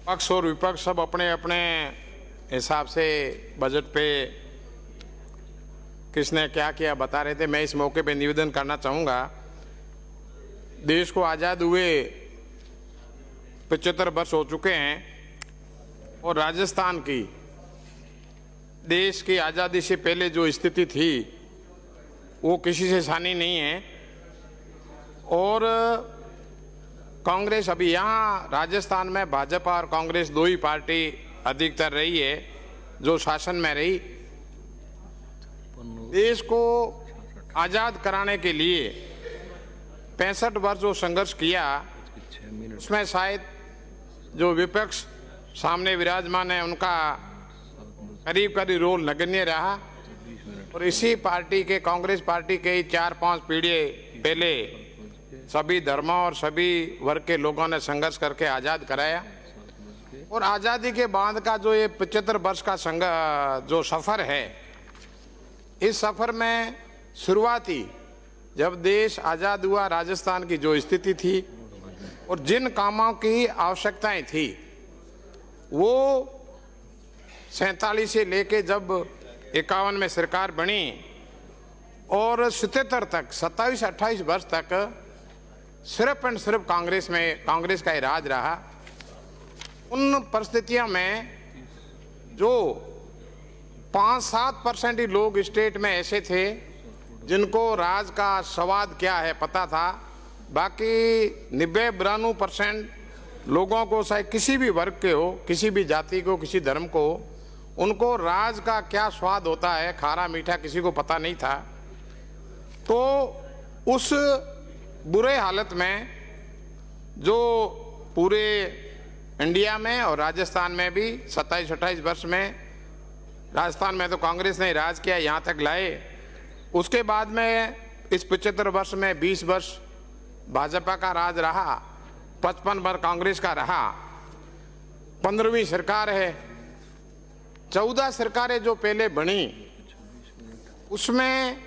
पक्ष और विपक्ष सब अपने अपने हिसाब से बजट पे किसने क्या किया बता रहे थे। मैं इस मौके पे निवेदन करना चाहूँगा, देश को आज़ाद हुए 75 वर्ष हो चुके हैं और राजस्थान की देश की आज़ादी से पहले जो स्थिति थी वो किसी से सानी नहीं है। और कांग्रेस अभी यहाँ राजस्थान में भाजपा और कांग्रेस दो ही पार्टी अधिकतर रही है जो शासन में रही। देश को आज़ाद कराने के लिए 65 वर्ष जो संघर्ष किया उसमें शायद जो विपक्ष सामने विराजमान है उनका करीब करीब रोल नगण्य रहा। और इसी पार्टी के कांग्रेस पार्टी के ही 4-5 पीढ़ी पहले सभी धर्मों और सभी वर्ग के लोगों ने संघर्ष करके आज़ाद कराया। और आज़ादी के बाद का जो ये 75 वर्ष का जो सफ़र है, इस सफ़र में शुरुआती जब देश आज़ाद हुआ राजस्थान की जो स्थिति थी और जिन कामों की आवश्यकताएं थी वो 47 से लेके जब 51 में सरकार बनी और 77 तक 27-28 वर्ष तक सिर्फ एंड सिर्फ कांग्रेस का ही राज रहा। उन परिस्थितियों में जो 5-7% ही लोग स्टेट में ऐसे थे जिनको राज का स्वाद क्या है पता था। बाकी 90-92% लोगों को, चाहे किसी भी वर्ग के हो, किसी भी जाति को, किसी धर्म को, उनको राज का क्या स्वाद होता है, खारा मीठा, किसी को पता नहीं था। तो उस बुरे हालत में जो पूरे इंडिया में और राजस्थान में भी 27-28 वर्ष में, राजस्थान में तो कांग्रेस ने राज किया, यहाँ तक लाए। उसके बाद में इस 75 वर्ष में 20 वर्ष भाजपा का राज रहा, 55 वर्ष कांग्रेस का रहा। 15वीं सरकार है। 14 सरकारें जो पहले बनी उसमें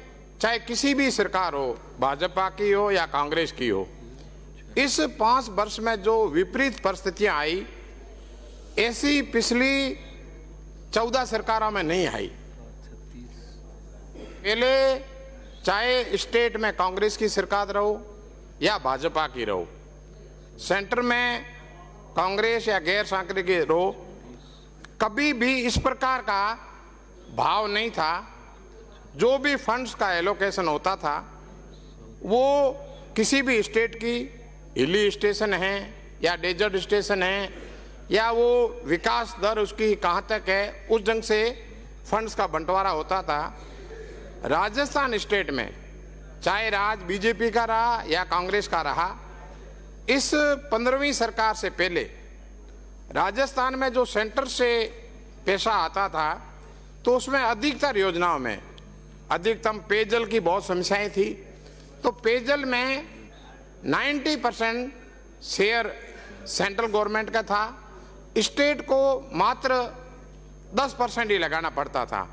चाहे किसी भी सरकार हो, भाजपा की हो या कांग्रेस की हो, इस 5 वर्ष में जो विपरीत परिस्थितियां आई ऐसी पिछली 14 सरकारों में नहीं आई। पहले चाहे स्टेट में कांग्रेस की सरकार रहो या भाजपा की रहो, सेंटर में कांग्रेस या गैर कांग्रेस की रहो, कभी भी इस प्रकार का भाव नहीं था। जो भी फंड्स का एलोकेशन होता था वो किसी भी स्टेट की हिली स्टेशन है या डेजर्ट स्टेशन है या वो विकास दर उसकी कहाँ तक है, उस ढंग से फंड्स का बंटवारा होता था। राजस्थान स्टेट में चाहे राज बीजेपी का रहा या कांग्रेस का रहा, इस 15वीं सरकार से पहले राजस्थान में जो सेंटर से पैसा आता था तो उसमें अधिकतर योजनाओं में अधिकतम पेयजल की बहुत समस्याएं थी। तो पेयजल में 90% शेयर सेंट्रल गवर्नमेंट का था, स्टेट को मात्र 10% ही लगाना पड़ता था।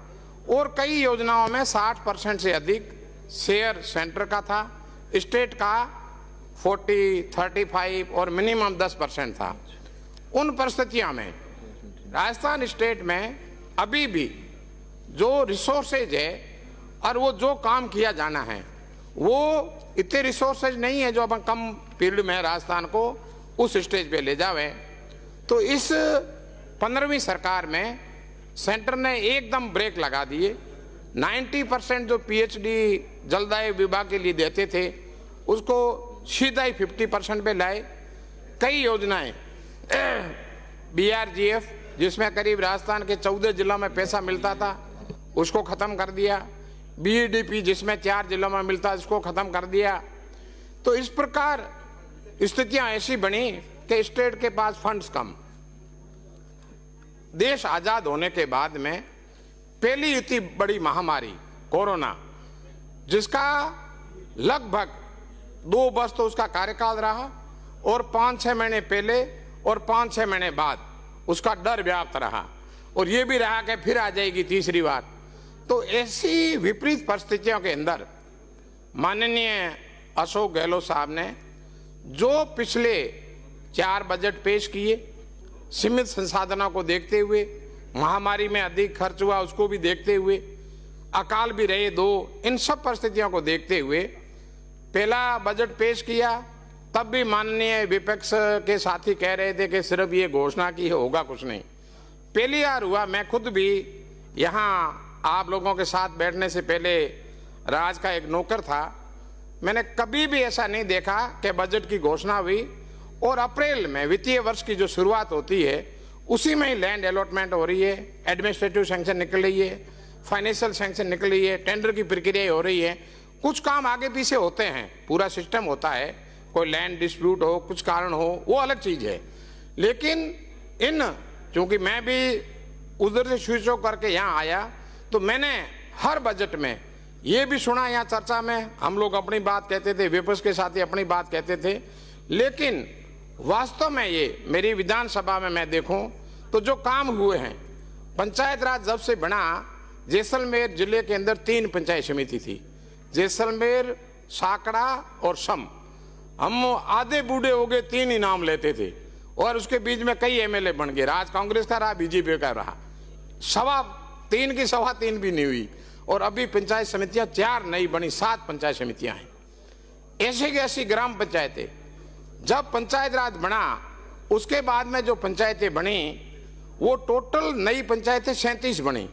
और कई योजनाओं में 60% से अधिक शेयर सेंटर का था, स्टेट का 40-35 और मिनिमम 10% था। उन परिस्थितियों में राजस्थान स्टेट में अभी भी जो रिसोर्सेज है और वो जो काम किया जाना है वो इतने रिसोर्सेज नहीं है जो अपन कम पीरियड में राजस्थान को उस स्टेज पे ले जावे। तो इस 15वीं सरकार में सेंटर ने एकदम ब्रेक लगा दिए। 90% जो पीएचडी जलदाय विभाग के लिए देते थे उसको सीधा ही 50% पे लाए। कई योजनाएं BRGF जिसमें करीब राजस्थान के 14 जिलों में पैसा मिलता था उसको खत्म कर दिया। BEDP जिसमें 4 जिलों में मिलता इसको खत्म कर दिया। तो इस प्रकार स्थितियां ऐसी बनी कि स्टेट के पास फंड्स कम। देश आजाद होने के बाद में पहली इतनी बड़ी महामारी कोरोना, जिसका लगभग 2 वर्ष तो उसका कार्यकाल रहा और 5-6 महीने पहले और 5-6 महीने बाद उसका डर व्याप्त रहा और ये भी रहा कि फिर आ जाएगी तीसरी बार। तो ऐसी विपरीत परिस्थितियों के अंदर माननीय अशोक गहलोत साहब ने जो पिछले 4 बजट पेश किए सीमित संसाधनों को देखते हुए, महामारी में अधिक खर्च हुआ उसको भी देखते हुए, अकाल भी रहे 2, इन सब परिस्थितियों को देखते हुए पहला बजट पेश किया। तब भी माननीय विपक्ष के साथी कह रहे थे कि सिर्फ ये घोषणा की होगा कुछ नहीं। पहली बार हुआ, मैं खुद भी यहाँ आप लोगों के साथ बैठने से पहले राज का एक नौकर था, मैंने कभी भी ऐसा नहीं देखा कि बजट की घोषणा हुई और अप्रैल में वित्तीय वर्ष की जो शुरुआत होती है उसी में ही लैंड अलॉटमेंट हो रही है, एडमिनिस्ट्रेटिव सैंक्शन निकल रही है, फाइनेंशियल सैंक्शन निकल रही है, टेंडर की प्रक्रिया हो रही है। कुछ काम आगे पीछे होते हैं, पूरा सिस्टम होता है, कोई लैंड डिस्प्यूट हो, कुछ कारण हो, वो अलग चीज है। लेकिन चूंकि मैं भी उधर से स्विच ऑफ करके यहाँ आया तो मैंने हर बजट में ये भी सुना, यहाँ चर्चा में हम लोग अपनी बात कहते थे, विपक्ष के साथी अपनी बात कहते थे, लेकिन वास्तव में ये मेरी विधानसभा में मैं देखूं तो जो काम हुए हैं, पंचायत राज जब से बना, जैसलमेर जिले के अंदर 3 पंचायत समिति थी, जैसलमेर, साकड़ा और सम। हम आधे बूढ़े हो गए, 3 ही नाम लेते थे और उसके बीच में कई एमएलए बन गए, राज कांग्रेस का रहा, बीजेपी का रहा, 3.25 की 3.25 भी नहीं हुई और अभी पंचायत समितियां 4 नई बनी, 7 पंचायत समितियां हैं। ऐसी की ऐसी ग्राम पंचायतें। जब पंचायत राज बना उसके बाद में जो पंचायतें बनी वो टोटल नई पंचायतें 37 बनी,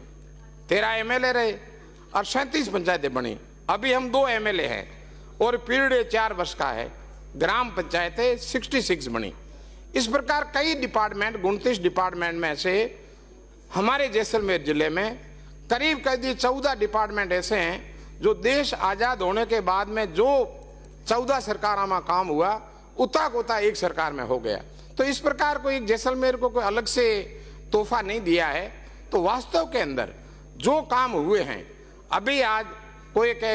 13 एमएलए रहे और 37 पंचायतें बनी। अभी हम 2 एमएलए हैं और पीरियड 4 वर्ष का है, ग्राम पंचायतें 66 बनी। इस प्रकार कई डिपार्टमेंट, 29 डिपार्टमेंट में से हमारे जैसलमेर जिले में करीब 14 डिपार्टमेंट ऐसे हैं जो देश आजाद होने के बाद में जो 14 सरकारों में काम हुआ उतना को उतना एक सरकार में हो गया। तो इस प्रकार कोई जैसलमेर को कोई अलग से तोहफा नहीं दिया है। तो वास्तव के अंदर जो काम हुए हैं, अभी आज कोई कहे,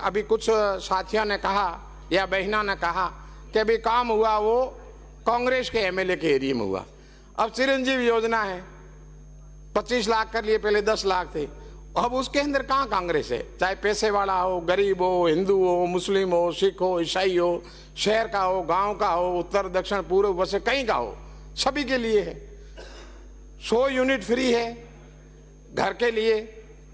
अभी कुछ साथियों ने कहा या बहना ने कहा कि अभी काम हुआ वो कांग्रेस के एमएलए के एरिया में हुआ। अब चिरंजीवी योजना है, 25 लाख कर लिए, पहले 10 लाख थे, अब उसके अंदर कहाँ कांग्रेस है? चाहे पैसे वाला हो, गरीब हो, हिंदू हो, मुस्लिम हो, सिख हो, ईसाई हो, शहर का हो, गांव का हो, उत्तर दक्षिण पूर्व वैसे कहीं का हो, सभी के लिए है। 100 यूनिट फ्री है घर के लिए,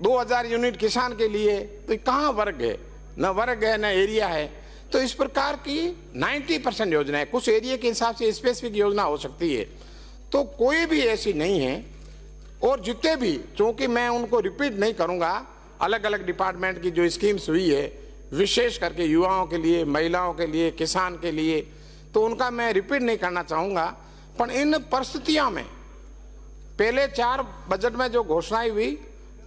2000 यूनिट किसान के लिए। तो कहाँ वर्ग है? न वर्ग है न एरिया है। तो इस प्रकार की 90% योजना है, कुछ एरिया के हिसाब से स्पेसिफिक योजना हो सकती है, तो कोई भी ऐसी नहीं है। और जितने भी, चूंकि मैं उनको रिपीट नहीं करूंगा, अलग अलग डिपार्टमेंट की जो स्कीम्स हुई है विशेष करके युवाओं के लिए, महिलाओं के लिए, किसान के लिए, तो उनका मैं रिपीट नहीं करना चाहूंगा। पर इन परिस्थितियों में पहले 4 बजट में जो घोषणाएं हुई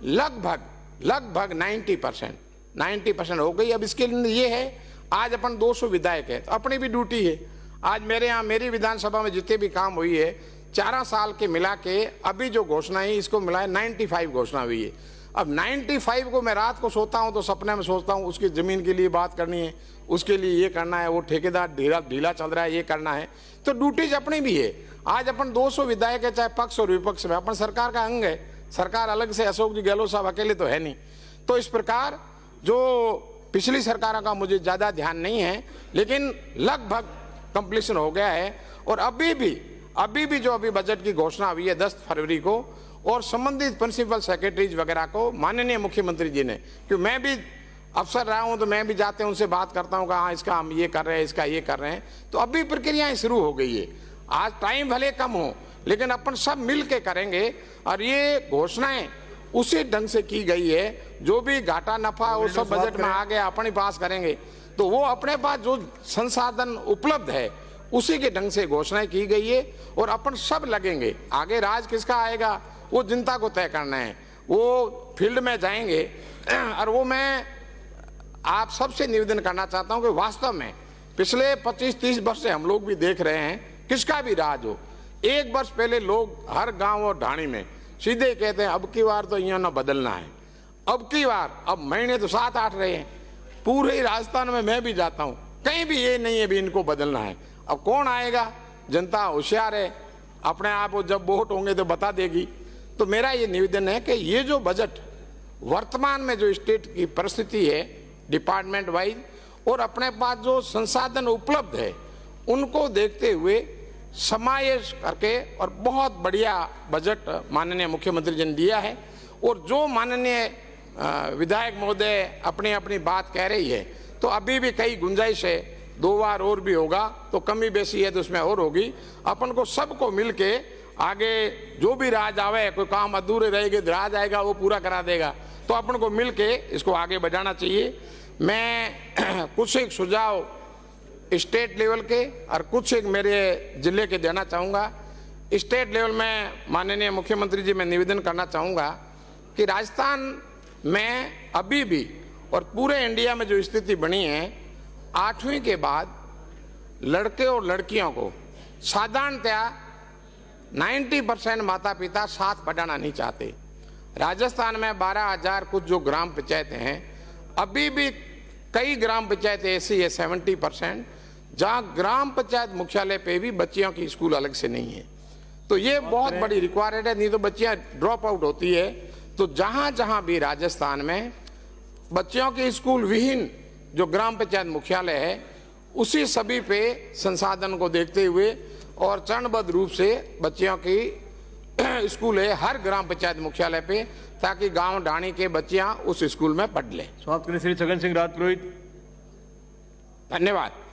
लगभग 90% हो गई। अब इसके लिए ये है, आज अपन 200 विधायक है तो अपनी भी ड्यूटी है। आज मेरे यहाँ मेरी विधानसभा में जितने भी काम हुई है 4 साल के मिला के अभी जो घोषणा है इसको मिलाए 95 घोषणा हुई है। अब 95 को मैं रात को सोता हूं तो सपने में सोचता हूं उसकी जमीन के लिए बात करनी है, उसके लिए ये करना है, वो ठेकेदार ढीला चल रहा है, ये करना है। तो ड्यूटीज अपनी भी है। आज अपन 200 विधायक है, चाहे पक्ष और विपक्ष में, अपन सरकार का अंग है। सरकार अलग से अशोक जी गहलोत साहब अकेले तो है नहीं। तो इस प्रकार जो पिछली सरकारों का मुझे ज्यादा ध्यान नहीं है, लेकिन लगभग कंप्लीशन हो गया है। और अभी भी जो बजट की घोषणा हुई है 10 फरवरी को, और संबंधित प्रिंसिपल सेक्रेटरीज वगैरह को माननीय मुख्यमंत्री जी ने, क्योंकि मैं भी अफसर रहा हूं तो मैं भी जाते हैं उनसे बात करता हूं कि हाँ इसका हम ये कर रहे हैं, इसका ये कर रहे हैं। तो अभी प्रक्रियाएं शुरू हो गई है। आज टाइम भले कम हो लेकिन अपन सब मिल के करेंगे और ये घोषणाएं उसी ढंग से की गई है। जो भी घाटा नफा वो सब बजट में आ गया अपन ही पास करेंगे। तो वो अपने पास जो संसाधन उपलब्ध है उसी के ढंग से घोषणाएं की गई है और अपन सब लगेंगे। आगे राज किसका आएगा वो जनता को तय करना है, वो फील्ड में जाएंगे। और वो मैं आप सबसे निवेदन करना चाहता हूं कि वास्तव में पिछले 25-30 वर्ष से हम लोग भी देख रहे हैं, किसका भी राज हो, 1 वर्ष पहले लोग हर गांव और ढाणी में सीधे कहते हैं अब की बार तो यहाँ न बदलना है, अब की बार। अब महीने तो 7-8 रहे हैं, पूरे राजस्थान में मैं भी जाता हूँ, कहीं भी ये नहीं है भी इनको बदलना है। अब कौन आएगा? जनता होशियार है, अपने आप वो जब वोट होंगे तो बता देगी। तो मेरा ये निवेदन है कि ये जो बजट वर्तमान में जो स्टेट की परिस्थिति है डिपार्टमेंट वाइज और अपने पास जो संसाधन उपलब्ध है उनको देखते हुए समावेश करके और बहुत बढ़िया बजट माननीय मुख्यमंत्री जी ने दिया है। और जो माननीय विधायक महोदय अपनी अपनी बात कह रही है, तो अभी भी कई गुंजाइश है, 2 बार और भी होगा तो कमी बेसी है तो उसमें और होगी। अपन को सबको मिलके आगे जो भी राज आवे, कोई काम अधूरे रहेंगे राज आएगा वो पूरा करा देगा, तो अपन को मिलके इसको आगे बढ़ाना चाहिए। मैं कुछ एक सुझाव स्टेट लेवल के और कुछ एक मेरे जिले के देना चाहूँगा। स्टेट लेवल में माननीय मुख्यमंत्री जी मैं निवेदन करना चाहूँगा कि राजस्थान में अभी भी और पूरे इंडिया में जो स्थिति बनी है, 8वीं के बाद लड़के और लड़कियों को साधारणतया 90% माता पिता साथ पढ़ाना नहीं चाहते। राजस्थान में 12,000 कुछ जो ग्राम पंचायतें हैं, अभी भी कई ग्राम पंचायतें ऐसी है 70% जहां ग्राम पंचायत मुख्यालय पे भी बच्चियों की स्कूल अलग से नहीं है। तो ये बहुत बड़ी रिक्वायरमेंट है, नहीं तो बच्चियां ड्रॉप आउट होती है। तो जहां जहां भी राजस्थान में बच्चियों के स्कूल विहीन जो ग्राम पंचायत मुख्यालय है, उसी सभी पे संसाधन को देखते हुए और चरणबद्ध रूप से बच्चियों की स्कूल है हर ग्राम पंचायत मुख्यालय पे, ताकि गांव ढाणी के बच्चियां उस स्कूल में पढ़ लें। समाप्त करें श्री छगन सिंह राजपुरोहित। धन्यवाद।